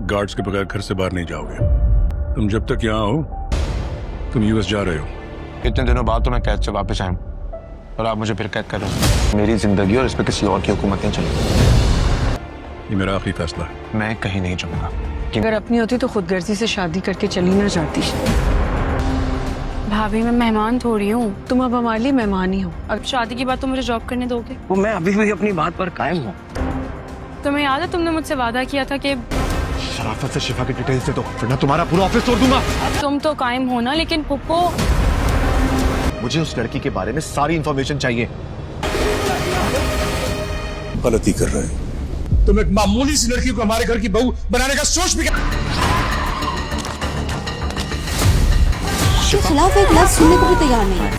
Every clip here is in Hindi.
गार्ड्स के बगैर घर से बाहर नहीं जाओगे। तुम जब तक यहाँ हो, तुम यूएस जा रहे हो। इतने दिनों बाद तो मैं कैद से वापस आया और आप मुझे फिर कैद कर रहे हो। मेरी जिंदगी और इस पे किसी और की हुकूमत नहीं चलेगी। ये मेरा आखिरी फैसला है। मैं कहीं नहीं जाऊंगा। अगर अपनी होती तो खुदगर्जी से शादी करके चली ना जाती। भाभी मैं मेहमान थोड़ी हूँ। तुम अब हमारे लिए मेहमान ही हो। अब शादी के बाद तुम मुझे जॉब करने दोगे? वो मैं अभी भी अपनी बात पर कायम हूँ। तुम्हें याद है तुमने मुझसे वादा किया था कि शराफत से शिफा की डिटेल्स दे दो, वरना तुम्हारा पूरा ऑफिस तोड़ दूंगा। तुम तो कायम हो ना, लेकिन पुप्पो। मुझे उस लड़की के बारे में सारी इंफॉर्मेशन चाहिए। गलती कर रहे हैं। तुम एक मामूली सी लड़की को हमारे घर की बहू बनाने का सोच भी के खिलाफ एक लफ्ज सुनने को भी तैयार नहीं।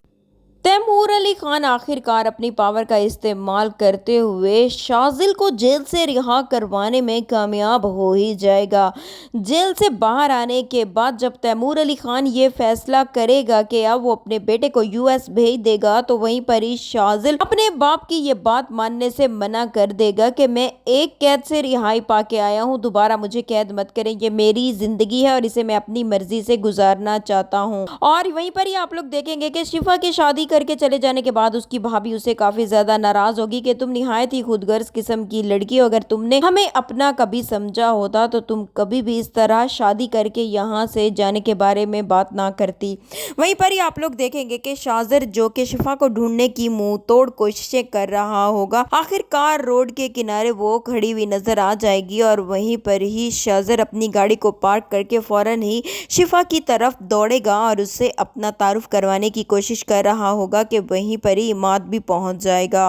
तैमूर अली खान आखिरकार अपनी पावर का इस्तेमाल करते हुए शाजिल को जेल से रिहा करवाने में कामयाब हो ही जाएगा। जेल से बाहर आने के बाद जब तैमूर अली खान ये फैसला करेगा कि अब वो अपने बेटे को यूएस भेज देगा, तो वहीं पर ही शाजिल अपने बाप की ये बात मानने से मना कर देगा कि मैं एक कैद से रिहाई पाके आया हूँ, दोबारा मुझे कैद मत करें, ये मेरी जिंदगी है और इसे मैं अपनी मर्जी से गुजारना चाहता हूँ। और वहीं पर ही आप लोग देखेंगे कि शिफा की शादी करके चले जाने के बाद उसकी भाभी उसे काफी ज्यादा नाराज होगी कि तुम निहायत ही खुदगर्ज किस्म की लड़की हो, अगर तुमने हमें अपना कभी समझा होता तो तुम कभी भी इस तरह शादी करके यहाँ से जाने के बारे में बात ना करती। वहीं पर ही आप लोग देखेंगे कि शाजिर जो कि शिफा को ढूंढने की मुंह तोड़ कोशिशें कर रहा होगा, आखिरकार रोड के किनारे वो खड़ी हुई नजर आ जाएगी और वहीं पर ही शाजिर अपनी गाड़ी को पार्क करके फौरन ही शिफा की तरफ दौड़ेगा और उससे अपना तारुफ करवाने की कोशिश कर रहा होगा कि वहीं पर ही इमाद भी पहुंच जाएगा।